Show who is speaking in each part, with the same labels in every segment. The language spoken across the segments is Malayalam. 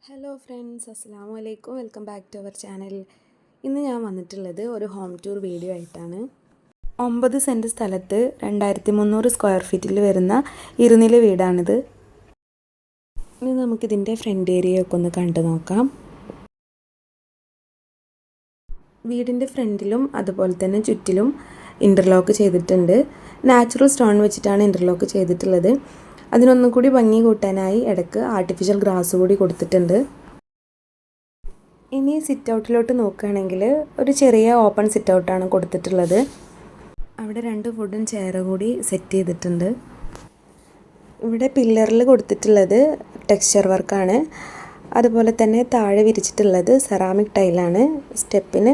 Speaker 1: ഹലോ ഫ്രണ്ട്സ്, അസ്സലാമു അലൈക്കും. Welcome back to our channel. ഇന്ന് ഞാൻ വന്നിട്ടുള്ളത് ഒരു ഹോം ടൂർ വീഡിയോ ആയിട്ടാണ്. 9 സെൻറ്റ് സ്ഥലത്ത് 2300 സ്ക്വയർ ഫീറ്റിൽ വരുന്ന ഇരുനില വീടാണിത്. ഇനി നമുക്കിതിൻ്റെ ഫ്രണ്ട് ഏരിയയൊക്കെ ഒന്ന് കണ്ടു നോക്കാം. വീടിൻ്റെ ഫ്രണ്ടിലും അതുപോലെ തന്നെ ചുറ്റിലും ഇൻ്റർലോക്ക് ചെയ്തിട്ടുണ്ട്. നാച്ചുറൽ സ്റ്റോൺ വെച്ചിട്ടാണ് ഇൻ്റർലോക്ക് ചെയ്തിട്ടുള്ളത്. അതിനൊന്നും കൂടി ഭംഗി കൂട്ടാനായി ഇടയ്ക്ക് ആർട്ടിഫിഷ്യൽ ഗ്രാസ് കൂടി കൊടുത്തിട്ടുണ്ട്. ഇനി സിറ്റ് ഔട്ടിലോട്ട് നോക്കുകയാണെങ്കിൽ ഒരു ചെറിയ ഓപ്പൺ സിറ്റ് ഔട്ടാണ് കൊടുത്തിട്ടുള്ളത്. അവിടെ 2 വുഡൻ ചെയർ കൂടി സെറ്റ് ചെയ്തിട്ടുണ്ട്. ഇവിടെ പില്ലറിൽ കൊടുത്തിട്ടുള്ളത് ടെക്സ്ചർ വർക്കാണ്. അതുപോലെ തന്നെ താഴെ വിരിച്ചിട്ടുള്ളത് സെറാമിക് ടൈലാണ്. സ്റ്റെപ്പിന്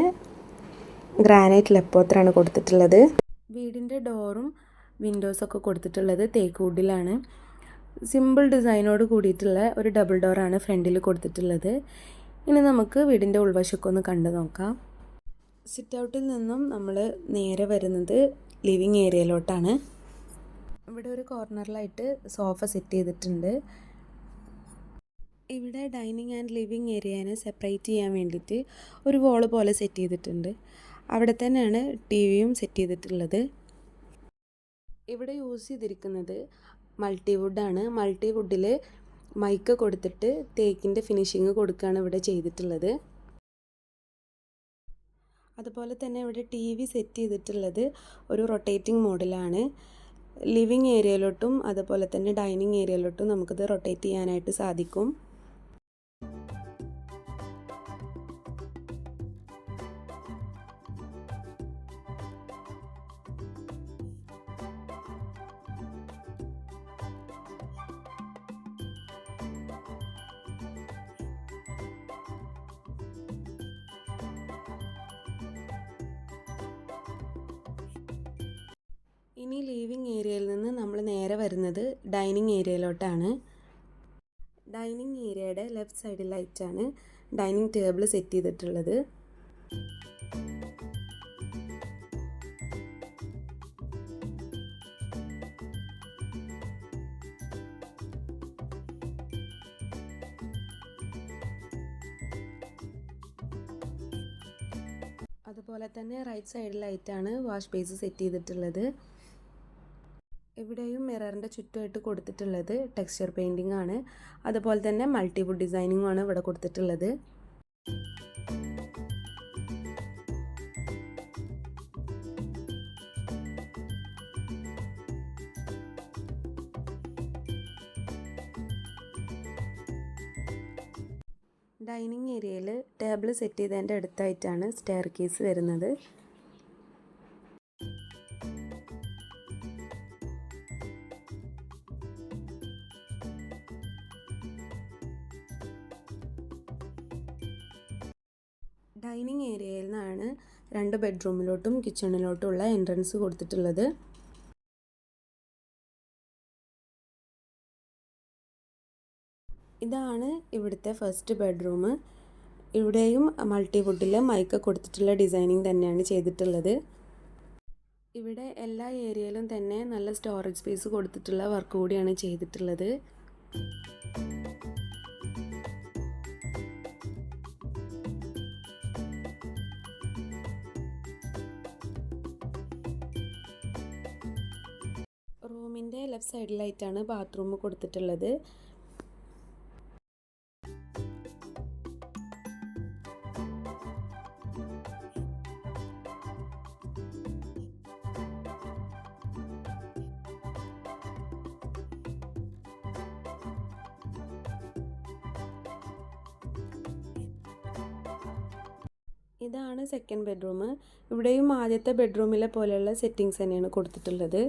Speaker 1: ഗ്രാനൈറ്റ് ലെപ്പോത്രാണ് കൊടുത്തിട്ടുള്ളത്. വീടിൻ്റെ ഡോറും വിൻഡോസൊക്കെ കൊടുത്തിട്ടുള്ളത് തേക്ക് വുഡിലാണ്. സിമ്പിൾ ഡിസൈനോട് കൂടിയിട്ടുള്ള ഒരു ഡബിൾ ഡോറാണ് ഫ്രണ്ടിൽ കൊടുത്തിട്ടുള്ളത്. ഇനി നമുക്ക് വീടിൻ്റെ ഉൾവശമൊക്കെ ഒന്ന് കണ്ടു നോക്കാം. സിറ്റ് ഔട്ടിൽ നിന്നും നമ്മൾ നേരെ വരുന്നത് ലിവിങ് ഏരിയയിലോട്ടാണ്. ഇവിടെ ഒരു കോർണറിലായിട്ട് സോഫ സെറ്റ് ചെയ്തിട്ടുണ്ട്. ഇവിടെ ഡൈനിങ് ആൻഡ് ലിവിങ് ഏരിയനെ സെപ്പറേറ്റ് ചെയ്യാൻ വേണ്ടിയിട്ട് ഒരു വോള് പോലെ സെറ്റ് ചെയ്തിട്ടുണ്ട്. അവിടെ തന്നെയാണ് ടി വിയും സെറ്റ് ചെയ്തിട്ടുള്ളത്. ഇവിടെ യൂസ് ചെയ്തിരിക്കുന്നത് മൾട്ടിവുഡാണ്. മൾട്ടിവുഡിൽ മൈക്ക കൊടുത്തിട്ട് തേക്കിൻ്റെ ഫിനിഷിങ് കൊടുക്കുകയാണ് ഇവിടെ ചെയ്തിട്ടുള്ളത്. അതുപോലെ തന്നെ ഇവിടെ ടി വി സെറ്റ് ചെയ്തിട്ടുള്ളത് ഒരു റൊട്ടേറ്റിംഗ് മോഡലാണ്. ലിവിങ് ഏരിയയിലോട്ടും അതുപോലെ തന്നെ ഡൈനിങ് ഏരിയയിലോട്ടും നമുക്കിത് റൊട്ടേറ്റ് ചെയ്യാനായിട്ട് സാധിക്കും. ഇനി ലിവിങ് ഏരിയയിൽ നിന്ന് നമ്മൾ നേരെ വരുന്നത് ഡൈനിങ് ഏരിയയിലോട്ടാണ്. ഡൈനിങ് ഏരിയയുടെ ലെഫ്റ്റ് സൈഡിലായിട്ടാണ് ഡൈനിങ് ടേബിൾ സെറ്റ് ചെയ്തിട്ടുള്ളത്. അതുപോലെ തന്നെ റൈറ്റ് സൈഡിലായിട്ടാണ് വാഷ് ബേസ് സെറ്റ് ചെയ്തിട്ടുള്ളത്. ഇവിടെയും മിററിൻ്റെ ചുറ്റുമായിട്ട് കൊടുത്തിട്ടുള്ളത് ടെക്സ്ചർ പെയിൻറ്റിംഗ് ആണ്. അതുപോലെ തന്നെ മൾട്ടിവുഡ് ഡിസൈനിങ്ങും ആണ് ഇവിടെ കൊടുത്തിട്ടുള്ളത്. ഡൈനിങ് ഏരിയയിൽ ടേബിൾ സെറ്റ് ചെയ്തതിൻ്റെ അടുത്തായിട്ടാണ് സ്റ്റെയർ കേസ് വരുന്നത്. ഡൈനിങ് ഏരിയയിൽ നിന്നാണ് 2 ബെഡ്റൂമിലോട്ടും കിച്ചണിലോട്ടുമുള്ള എൻട്രൻസ് കൊടുത്തിട്ടുള്ളത്. ഇതാണ് ഇവിടുത്തെ ഫസ്റ്റ് ബെഡ്റൂം. ഇവിടെയും മൾട്ടിവുഡിൽ മൈക്ക കൊടുത്തിട്ടുള്ള ഡിസൈനിങ് തന്നെയാണ് ചെയ്തിട്ടുള്ളത്. ഇവിടെ എല്ലാ ഏരിയയിലും തന്നെ നല്ല സ്റ്റോറേജ് സ്പേസ് കൊടുത്തിട്ടുള്ള വർക്ക് കൂടിയാണ് ചെയ്തിട്ടുള്ളത്. റൂമിൻ്റെ ലെഫ്റ്റ് സൈഡിലായിട്ടാണ് ബാത്റൂം കൊടുത്തിട്ടുള്ളത്. ഇതാണ് സെക്കൻഡ് ബെഡ്റൂം. ഇവിടെയും ആദ്യത്തെ ബെഡ്റൂമിലെ പോലെയുള്ള സെറ്റിങ്സ് തന്നെയാണ് കൊടുത്തിട്ടുള്ളത്.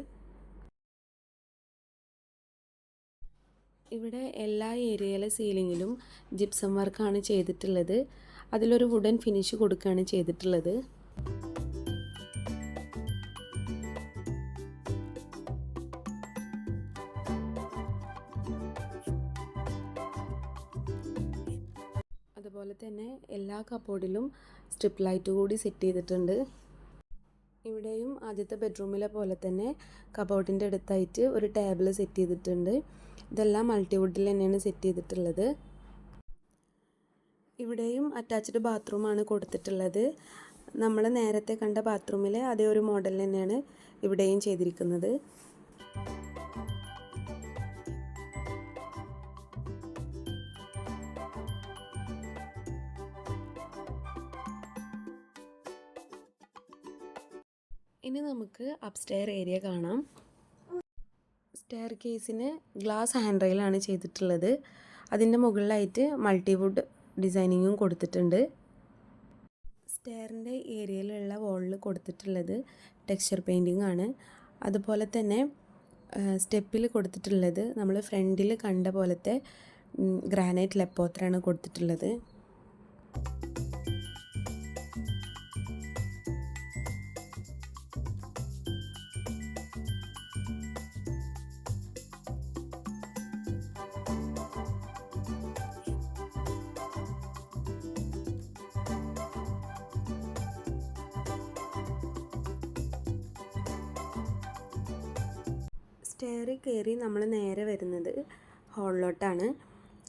Speaker 1: ഇവിടെ എല്ലാ ഏരിയയിലെ സീലിങ്ങിലും ജിപ്സം വർക്കാണ് ചെയ്തിട്ടുള്ളത്. അതിലൊരു വുഡൻ ഫിനിഷ് കൊടുക്കുകയാണ് ചെയ്തിട്ടുള്ളത്. അതുപോലെ തന്നെ എല്ലാ കബോർഡിലും സ്ട്രിപ്പ് ലൈറ്റ് കൂടി സെറ്റ് ചെയ്തിട്ടുണ്ട്. ഇവിടെയും ആദ്യത്തെ ബെഡ്റൂമിലെ പോലെ തന്നെ കബോർഡിൻ്റെ അടുത്തായിട്ട് ഒരു ടേബിൾ സെറ്റ് ചെയ്തിട്ടുണ്ട്. ഇതെല്ലാം മൾട്ടിവുഡിൽ തന്നെയാണ് സെറ്റ് ചെയ്തിട്ടുള്ളത്. ഇവിടെയും അറ്റാച്ച്ഡ് ബാത്റൂമാണ് കൊടുത്തിട്ടുള്ളത്. നമ്മൾ നേരത്തെ കണ്ട ബാത്റൂമിലെ അതേ ഒരു മോഡൽ തന്നെയാണ് ഇവിടെയും ചെയ്തിരിക്കുന്നത്. ഇനി നമുക്ക് അപ്സ്റ്റെയർ ഏരിയ കാണാം. സ്റ്റെയർ കേസിന് ഗ്ലാസ് ഹാൻഡ് റെയിലാണ് ചെയ്തിട്ടുള്ളത്. അതിൻ്റെ മുകളിലായിട്ട് മൾട്ടിവുഡ് ഡിസൈനിങ്ങും കൊടുത്തിട്ടുണ്ട്. സ്റ്റെയറിൻ്റെ ഏരിയയിലുള്ള വോളിൽ കൊടുത്തിട്ടുള്ളത് ടെക്സ്ചർ പെയിൻറ്റിംഗ് ആണ്. അതുപോലെ തന്നെ സ്റ്റെപ്പിൽ കൊടുത്തിട്ടുള്ളത് നമ്മൾ ഫ്രണ്ടിൽ കണ്ട പോലത്തെ ഗ്രാനൈറ്റ് ലെപ്പോത്രയാണ് കൊടുത്തിട്ടുള്ളത്. സ്റ്റെയർ കയറി നമ്മൾ നേരെ വരുന്നത് ഹാളിലോട്ടാണ്.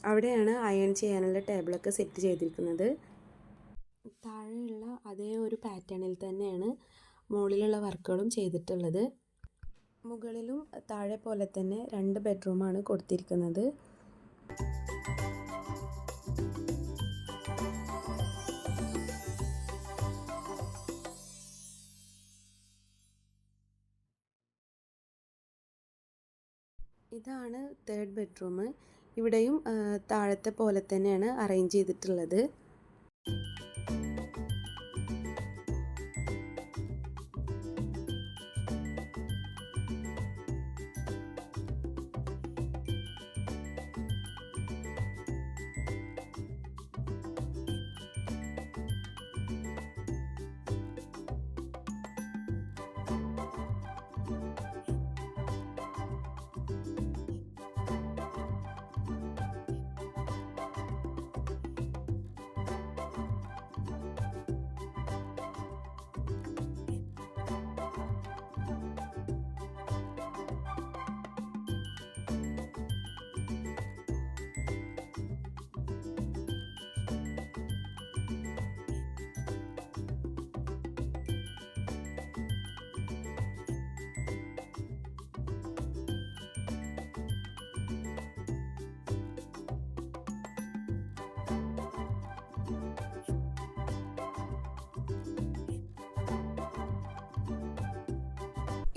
Speaker 1: അവിടെയാണ് അയൺ ചെയ്യാനുള്ള ടേബിളൊക്കെ സെറ്റ് ചെയ്തിരിക്കുന്നത്. താഴെയുള്ള അതേ ഒരു പാറ്റേണിൽ തന്നെയാണ് മുകളിലുള്ള വർക്കുകളും ചെയ്തിട്ടുള്ളത്. മുകളിലും താഴെ പോലെ തന്നെ 2 ബെഡ്റൂമാണ് കൊടുത്തിരിക്കുന്നത്. ഇതാണ് 3rd ബെഡ്റൂം. ഇവിടെയും താഴത്തെ പോലെ തന്നെയാണ് അറേഞ്ച് ചെയ്തിട്ടുള്ളത്.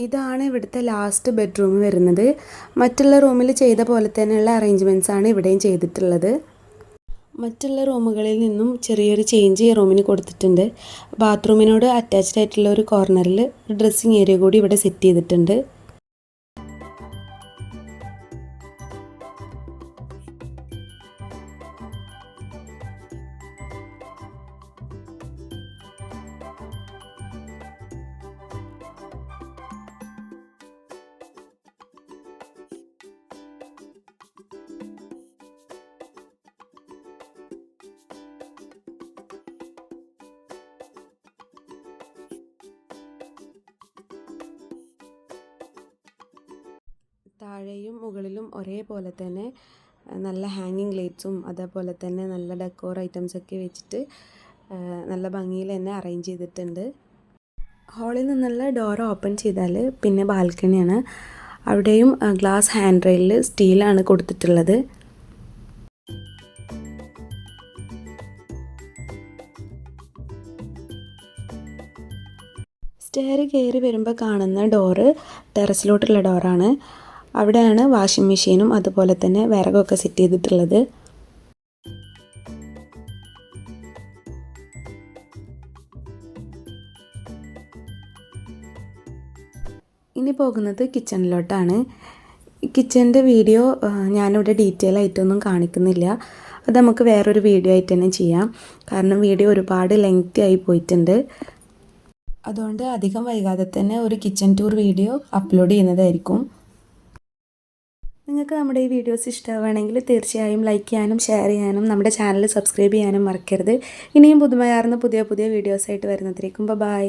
Speaker 1: ഇതാണ് ഇവിടുത്തെ ലാസ്റ്റ് ബെഡ്റൂം വരുന്നത്. മറ്റുള്ള റൂമിൽ ചെയ്ത പോലെ തന്നെയുള്ള അറേഞ്ച്മെൻറ്റ്സ് ആണ് ഇവിടെയും ചെയ്തിട്ടുള്ളത്. മറ്റുള്ള റൂമുകളിൽ നിന്നും ചെറിയൊരു ചേഞ്ച് ഈ റൂമിന് കൊടുത്തിട്ടുണ്ട്. ബാത്റൂമിനോട് അറ്റാച്ച്ഡ് ആയിട്ടുള്ള ഒരു കോർണറിൽ ഡ്രസ്സിങ് ഏരിയ കൂടി ഇവിടെ സെറ്റ് ചെയ്തിട്ടുണ്ട്. താഴെയും മുകളിലും ഒരേപോലെ തന്നെ നല്ല ഹാങ്ങിങ് ലൈറ്റ്സും അതേപോലെ തന്നെ നല്ല ഡെക്കോർ ഐറ്റംസൊക്കെ വെച്ചിട്ട് നല്ല ഭംഗിയിൽ തന്നെ അറേഞ്ച് ചെയ്തിട്ടുണ്ട്. ഹാളിൽ നിന്നുള്ള ഡോർ ഓപ്പൺ ചെയ്താൽ പിന്നെ ബാൽക്കണിയാണ്. അവിടെയും ഗ്ലാസ് ഹാൻഡ് റെയിലിൽ സ്റ്റീലാണ് കൊടുത്തിട്ടുള്ളത്. സ്റ്റെയർ കയറി വരുമ്പോൾ കാണുന്ന ഡോറ് ടെറസിലോട്ടുള്ള ഡോറാണ്. അവിടെയാണ് വാഷിംഗ് മെഷീനും അതുപോലെ തന്നെ വിറകൊക്കെ സെറ്റ് ചെയ്തിട്ടുള്ളത്. ഇനി പോകുന്നത് കിച്ചണിലോട്ടാണ്. കിച്ചണിൻ്റെ വീഡിയോ ഞാനിവിടെ ഡീറ്റെയിൽ ആയിട്ടൊന്നും കാണിക്കുന്നില്ല. അത് നമുക്ക് വേറൊരു വീഡിയോ ആയിട്ട് തന്നെ ചെയ്യാം. കാരണം വീഡിയോ ഒരുപാട് ലെങ്തി ആയി പോയിട്ടുണ്ട്. അതുകൊണ്ട് അധികം വൈകാതെ തന്നെ ഒരു കിച്ചൺ ടൂർ വീഡിയോ അപ്ലോഡ് ചെയ്യുന്നതായിരിക്കും. നിങ്ങൾക്ക് നമ്മുടെ ഈ വീഡിയോസ് ഇഷ്ടമാവുകയാണെങ്കിൽ തീർച്ചയായും ലൈക്ക് ചെയ്യാനും ഷെയർ ചെയ്യാനും നമ്മുടെ ചാനൽ സബ്സ്ക്രൈബ് ചെയ്യാനും മറക്കരുത്. ഇനിയും പുതുമയാർന്ന പുതിയ വീഡിയോസായിട്ട് വരുന്നതിലേക്കും ബൈ.